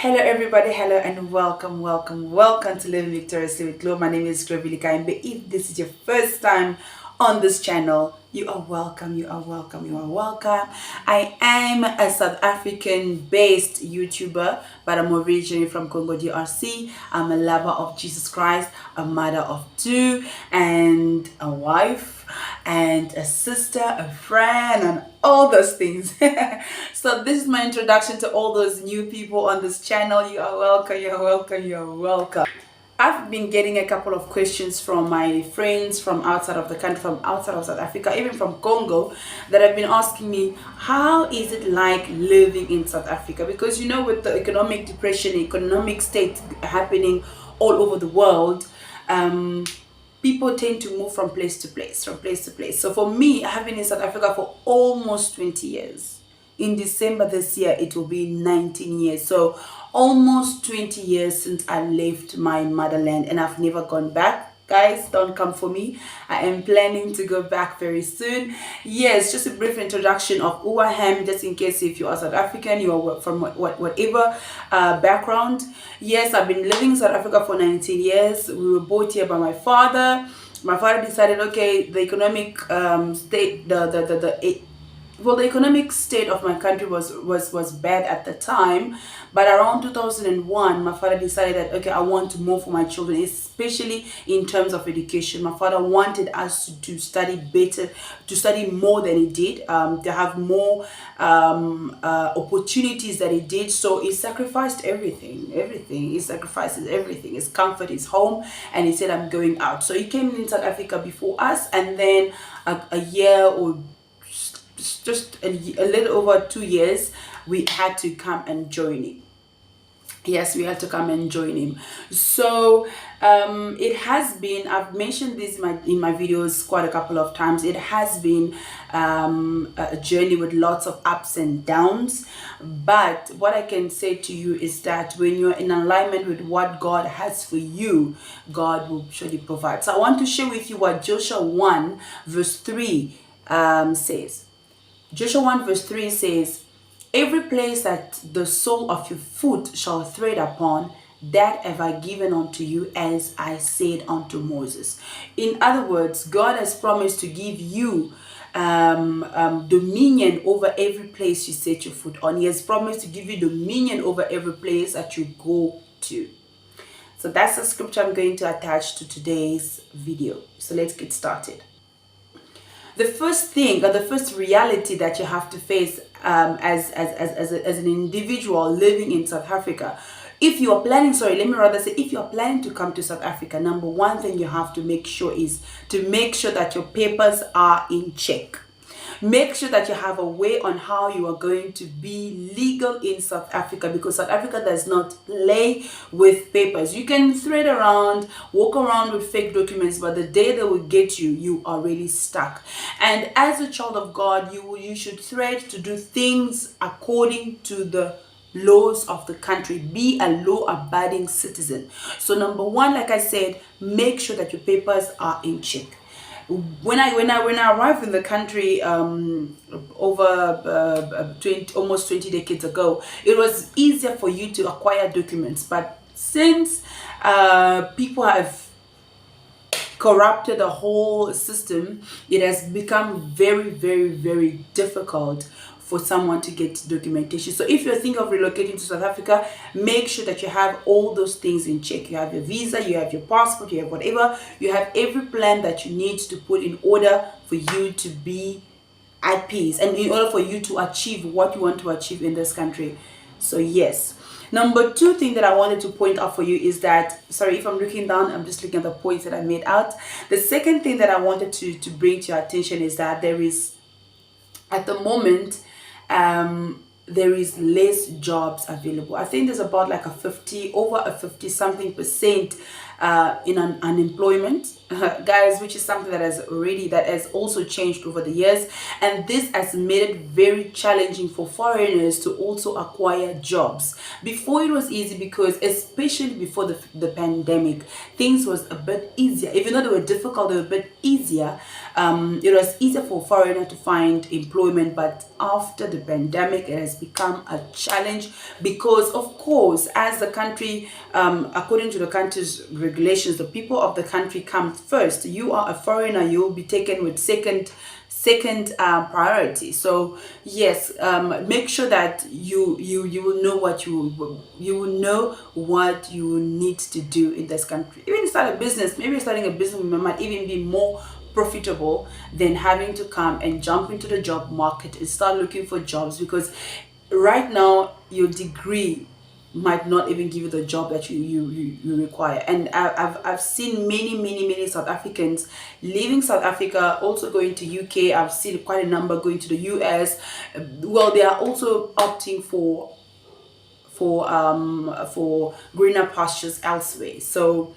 Hello, everybody. Hello, and welcome to Living Victoriously with Glow. My name is Glow Vilika, and if this is your first time on this channel, you are welcome. I am a South African-based YouTuber, but I'm originally from Congo, DRC. I'm a lover of Jesus Christ, a mother of two, and a wife, and a sister, a friend, and all those things. So this is my introduction to all those new people on this channel. You are welcome. I've been getting a couple of questions from my friends from outside of the country, from outside of South Africa, even from Congo, that have been asking me, how is it like living in South Africa? Because with the economic depression, economic state happening all over the world, people tend to move from place to place. So for me, I have been in South Africa for almost 20 years. In December this year, it will be 19 years. So almost 20 years since I left my motherland, and I've never gone back. Guys, don't come for me. I am planning to go back very soon. Yes, just a brief introduction of who I am, just in case if you are South African, you are from whatever background. Yes, I've been living in South Africa for 19 years. We were brought here by my father. My father decided, okay, the economic state, the economic state of my country was bad at the time, but around 2001 my father decided that, okay, I want to more for my children, especially in terms of education. My father wanted us to study better, to study more than he did, to have more opportunities that he did. So he sacrificed everything. He sacrifices everything, his comfort, his home, and he said, I'm going out. So he came in South Africa before us, and then a year or just a little over 2 years, we had to come and join him. Yes, we had to come and join him. So it has been, I've mentioned this in my videos quite a couple of times, it has been a journey with lots of ups and downs. But what I can say to you is that when you're in alignment with what God has for you, God will surely provide. So I want to share with you what Joshua 1 verse 3 says. Joshua 1 verse 3 says, every place that the sole of your foot shall tread upon, that have I given unto you, as I said unto Moses. In other words, God has promised to give you dominion over every place you set your foot on. He has promised to give you dominion over every place that you go to. So that's the scripture I'm going to attach to today's video. So let's get started. The first thing, or the first reality that you have to face as an individual living in South Africa, if you are planning, if you are planning to come to South Africa, number one thing you have to make sure is to make sure that your papers are in check. Make sure that you have a way on how you are going to be legal in South Africa, because South Africa does not play with papers. You can thread around, walk around with fake documents, but the day they will get you, you are really stuck. And as a child of God, you should thread to do things according to the laws of the country. Be a law-abiding citizen. So number one, like I said, make sure that your papers are in check. When I arrived in the country over almost 20 decades ago, it was easier for you to acquire documents. But since people have corrupted the whole system, it has become very difficult for someone to get documentation. So if you're thinking of relocating to South Africa, make sure that you have all those things in check. You have your visa, you have your passport, you have whatever. You have every plan that you need to put in order for you to be at peace, and in order for you to achieve what you want to achieve in this country. So yes. Number two thing that I wanted to point out for you is that, sorry if I'm looking down, I'm just looking at the points that I made out. The second thing that I wanted to bring to your attention is that there is, at the moment, there is less jobs available. I think there's about like over a 50 something percent in unemployment, guys, which is something that has also changed over the years, and this has made it very challenging for foreigners to also acquire jobs. Before it was easy because, especially before the pandemic, things was a bit easier. Even though they were difficult, they were a bit easier. It was easier for foreigners to find employment, but after the pandemic, it has become a challenge because, of course, as the country, according to the country's regulations, the people of the country come first. You are a foreigner, you will be taken with second priority. So yes, make sure that you will know what you will know what you need to do in this country. Even start a business, maybe starting a business might even be more profitable than having to come and jump into the job market and start looking for jobs, because right now your degree might not even give you the job that you require. And I've seen many South Africans leaving South Africa, also going to UK. I've seen quite a number going to the US. Well, they are also opting for greener pastures elsewhere. So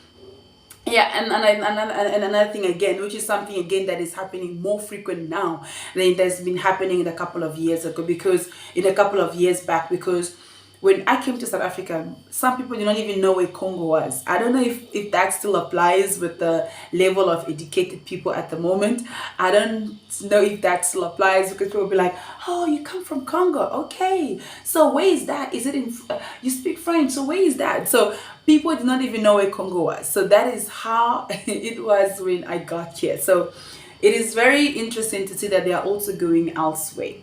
yeah, and another thing again, which is something again that is happening more frequent now than it has been happening in a couple of years ago, because in a couple of years back, because when I came to South Africa, some people did not even know where Congo was. I don't know if that still applies with the level of educated people at the moment. I don't know if that still applies, because people will be like, oh, you come from Congo. Okay. So where is that? Is it in, you speak French, so where is that? So people did not even know where Congo was. So that is how it was when I got here. So it is very interesting to see that they are also going elsewhere.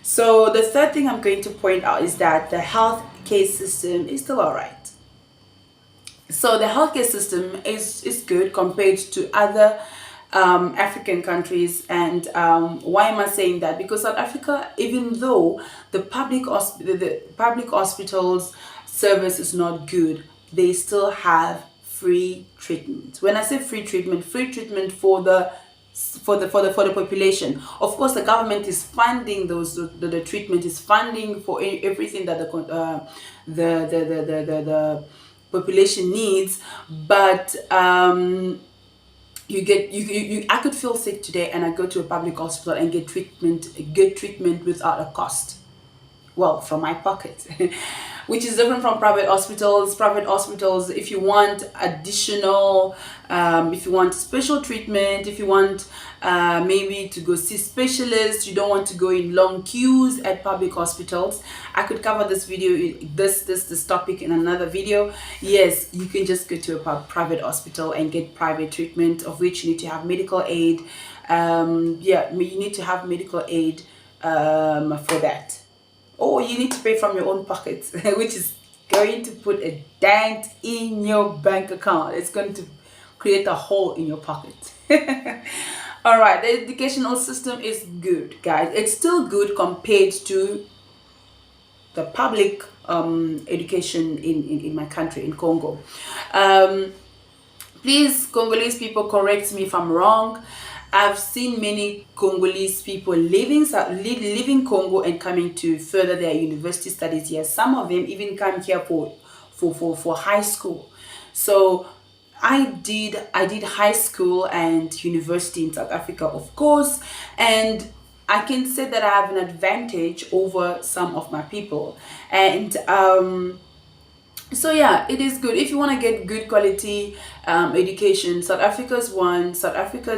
So the third thing I'm going to point out is that the healthcare system is still all right. So the healthcare system is good compared to other African countries. And why am I saying that? Because South Africa, even though the public hospitals service is not good, they still have free treatment. When I say free treatment for the population. Of course, the government is funding the treatment, is funding for everything that the population needs, but I could feel sick today and I go to a public hospital and get treatment without a cost. Well, from my pocket. Which is different from private hospitals. Private hospitals, if you want additional, if you want special treatment, if you want maybe to go see specialists, you don't want to go in long queues at public hospitals. I could cover this topic in another video. Yes, you can just go to a private hospital and get private treatment, of which you need to have medical aid. Yeah, you need to have medical aid for that. Or you need to pay from your own pocket, which is going to put a dent in your bank account. It's going to create a hole in your pocket. All right, the educational system is good, guys. It's still good compared to the public education in my country, in Congo. Please, Congolese people, correct me if I'm wrong. I've seen many Congolese people leaving Congo and coming to further their university studies here. Some of them even come here for high school. So I did high school and university in South Africa, of course, and I can say that I have an advantage over some of my people. And so yeah, it is good if you want to get good quality education. South Africa's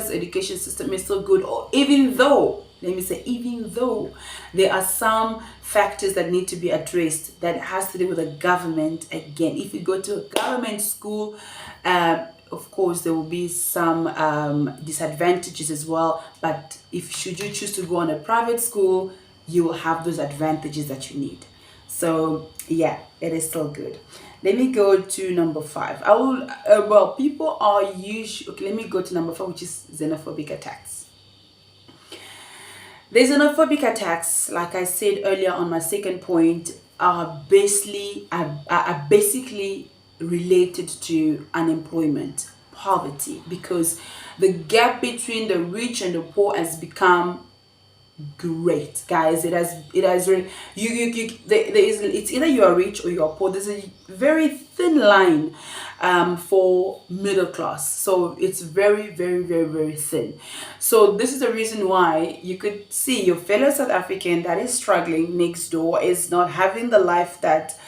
education system is so good, or even though, let me say, even though there are some factors that need to be addressed that has to do with the government. Again, if you go to a government school, of course there will be some disadvantages as well, but should you choose to go on a private school, you will have those advantages that you need. So yeah, it is still good. Let me go to number 5. I will well, people are usually, okay, let me go to number 4, which is xenophobic attacks. The xenophobic attacks, like I said earlier on my second point, are basically related to unemployment, poverty, because the gap between the rich and the poor has become great, guys. It has really, there is, it's either you are rich or you are poor. There's a very thin line for middle class, so it's very, very, very, very thin. So this is the reason why you could see your fellow South African that is struggling next door is not having the life that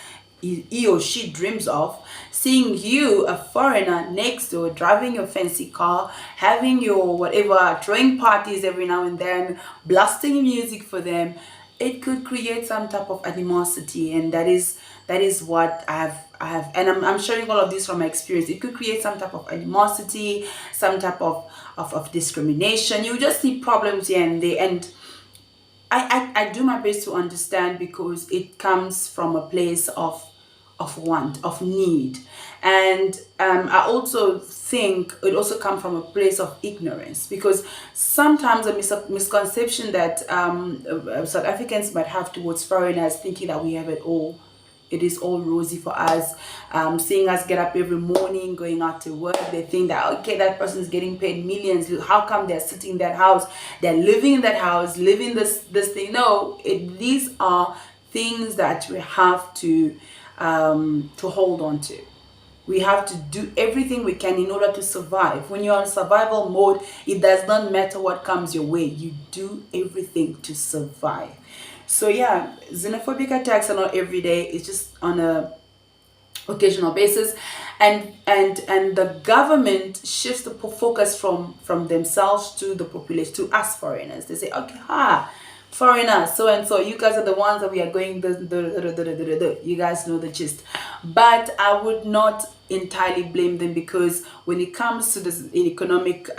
he or she dreams of, seeing you, a foreigner next door, driving your fancy car, having your whatever, throwing parties every now and then, blasting music for them. It could create some type of animosity, and that is what I have, and I'm sharing all of this from my experience. It could create some type of animosity, some type of discrimination. You just see problems here and there, and I do my best to understand, because it comes from a place of want, of need. And I also think it also comes from a place of ignorance, because sometimes a misconception that South Africans might have towards foreigners, thinking that we have it all. It is all rosy for us. Seeing us get up every morning, going out to work, they think that, okay, that person is getting paid millions. How come they're sitting in that house? They're living in that house, living this thing. No, these are things that we have to hold on to. We have to do everything we can in order to survive. When you're on survival mode, it does not matter what comes your way. You do everything to survive. So yeah, xenophobic attacks are not every day. It's just on a occasional basis, and the government shifts the focus from themselves to the population, to us foreigners. They say, okay, foreigners, so and so, you guys are the ones that we are going you guys know the gist. But I would not entirely blame them, because when it comes to this economic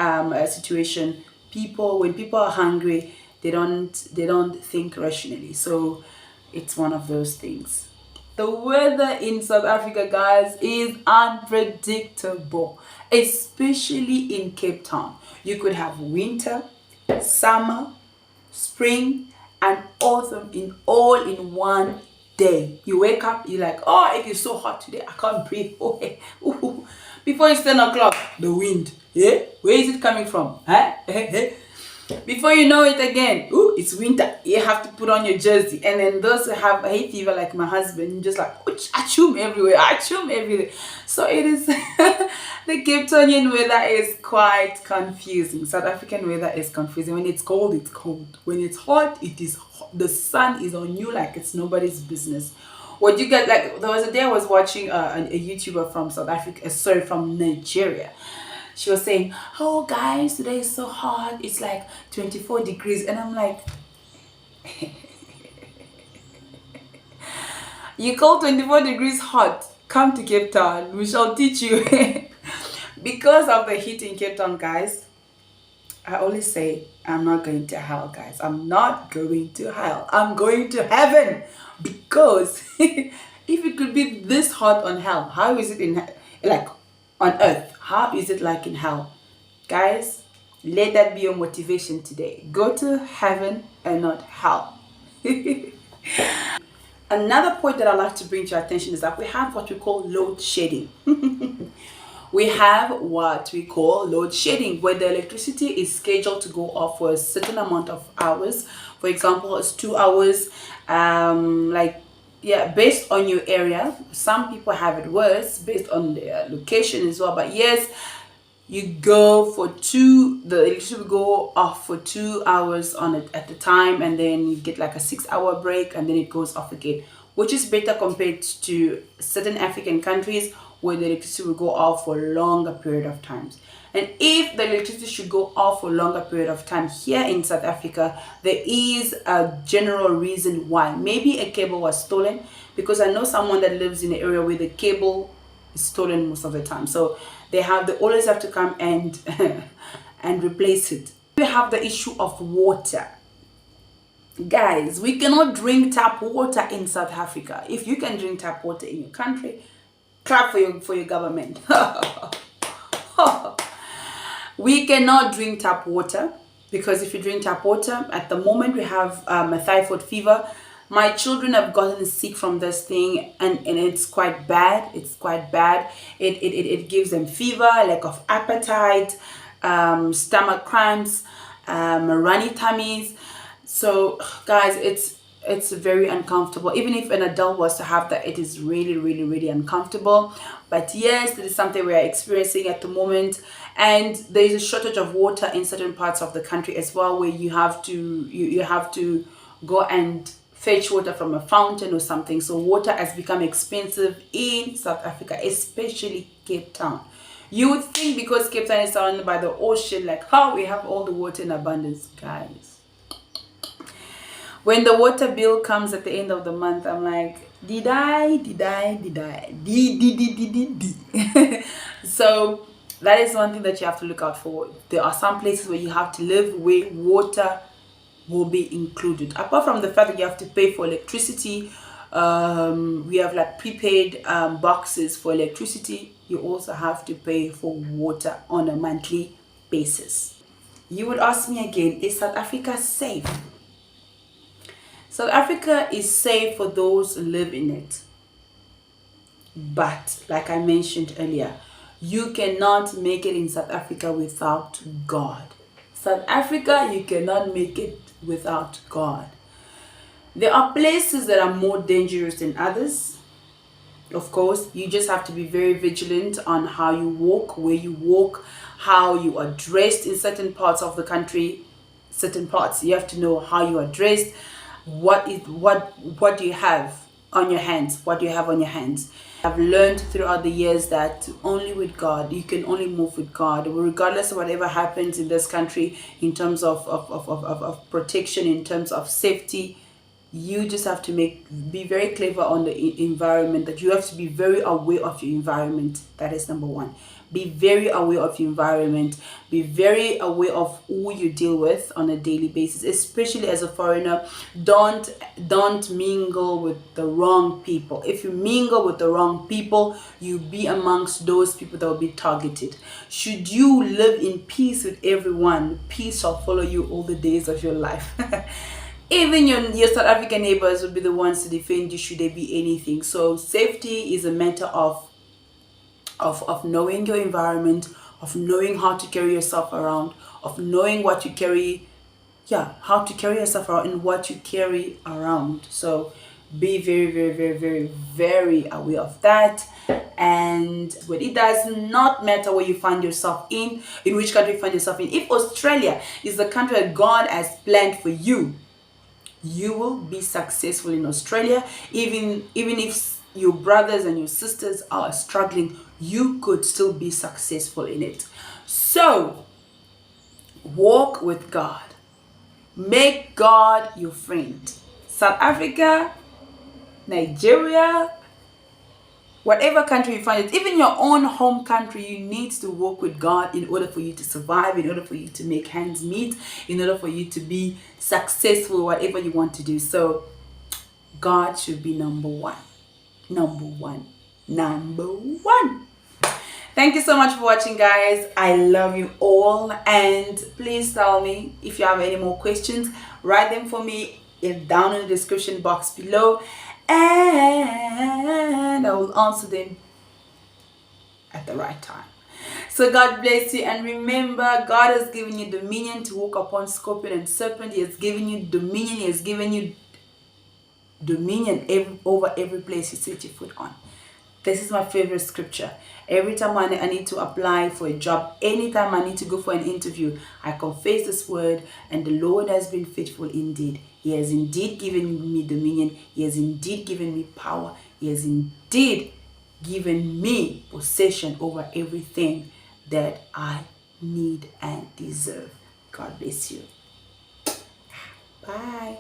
situation, when people are hungry, they don't think rationally. So it's one of those things. The weather in South Africa, guys, is unpredictable, especially in Cape Town. You could have winter, summer, spring, and autumn all in one day. You wake up, you're like, oh, it is so hot today, I can't breathe. Oh, hey, ooh. Before it's 10 o'clock, the wind. Yeah? Where is it coming from? Huh? Before you know it again, ooh, it's winter. You have to put on your jersey. And then those who have hay fever, like my husband, just like, achum everywhere, achum everywhere. So it is, the Cape Townian weather is quite confusing. South African weather is confusing. When it's cold, it's cold. When it's hot, it is hot. The sun is on you like it's nobody's business. What you get, like, there was a day I was watching a YouTuber from South Africa, sorry, from Nigeria. She was saying, oh guys, today is so hot, it's like 24 degrees. And I'm like, you call 24 degrees hot? Come to Cape Town, we shall teach you. Because of the heat in Cape Town, guys, I always say, I'm not going to hell, guys. I'm not going to hell. I'm going to heaven. Because if it could be this hot on hell, how is it like on earth? How is it like in hell? Guys, let that be your motivation today. Go to heaven and not hell. Another point that I'd like to bring to your attention is that we have what we call load shedding. We have what we call load shedding, where the electricity is scheduled to go off for a certain amount of hours. For example, it's 2 hours. Based on your area. Some people have it worse based on their location as well. But yes, the electricity will go off for 2 hours on it at the time, and then you get like a 6-hour break, and then it goes off again, which is better compared to certain African countries where the electricity will go off for a longer period of times. And if the electricity should go off for a longer period of time here in South Africa, there is a general reason why. Maybe a cable was stolen, because I know someone that lives in an area where the cable is stolen most of the time. So they always have to come and and replace it. We have the issue of water. Guys, we cannot drink tap water in South Africa. If you can drink tap water in your country, clap for your government. We cannot drink tap water, because if you drink tap water, at the moment we have a typhoid fever. My children have gotten sick from this thing, and it's quite bad. It's quite bad. It gives them fever, lack of appetite, stomach cramps, runny tummies. So guys, it's very uncomfortable. Even if an adult was to have that, it is really, really, really uncomfortable. But yes, this is something we are experiencing at the moment. And there is a shortage of water in certain parts of the country as well, where you have to go and fetch water from a fountain or something. So water has become expensive in South Africa, especially Cape Town. You would think because Cape Town is surrounded by the ocean, like how we have all the water in abundance, guys. When the water bill comes at the end of the month, I'm like, did I? So that is one thing that you have to look out for. There are some places where you have to live where water will be included. Apart from the fact that you have to pay for electricity, we have like prepaid boxes for electricity. You also have to pay for water on a monthly basis. You would ask me again, is South Africa safe? South Africa is safe for those who live in it. But, like I mentioned earlier, you cannot make it in South Africa without God. South Africa, you cannot make it without God. There are places that are more dangerous than others. Of course, you just have to be very vigilant on how you walk, where you walk, how you are dressed in certain parts of the country. Certain parts, you have to know how you are dressed. What do you have on your hands? What do you have on your hands? I've learned throughout the years that only with God, you can only move with God, regardless of whatever happens in this country in terms of protection, in terms of safety. You just have to be very clever on the environment, that you have to be very aware of your environment. That is number one. Be very aware of your environment. Be very aware of who you deal with on a daily basis, especially as a foreigner. Don't mingle with the wrong people. If you mingle with the wrong people, you be amongst those people that will be targeted. Should you live in peace with everyone, peace shall follow you all the days of your life. Even your South African neighbors will be the ones to defend you should there be anything. So safety is a matter of knowing your environment, of knowing how to carry yourself around, of knowing what you carry, how to carry yourself around and what you carry around. So be very, very, very, very, very aware of that. And but it does not matter where you find yourself in which country you find yourself in. If Australia is the country that God has planned for you, you will be successful in Australia. Even if your brothers and your sisters are struggling, you could still be successful in it. So walk with God. Make God your friend. South Africa, Nigeria, whatever country you find it, even your own home country, you need to walk with God in order for you to survive, in order for you to make hands meet, in order for you to be successful, whatever you want to do. So God should be number one. Number one. Number one. Thank you so much for watching, guys. I love you all. And please tell me if you have any more questions. Write them for me down in the description box below, and I will answer them at the right time. So God bless you, and remember, God has given you dominion to walk upon scorpion and serpent. He has given you dominion. He has given you dominion over every place you set your foot on. This is my favorite scripture. Every time I need to apply for a job, anytime I need to go for an interview, I confess this word, and the Lord has been faithful indeed. He has indeed given me dominion. He has indeed given me power. He has indeed given me possession over everything that I need and deserve. God bless you. Bye.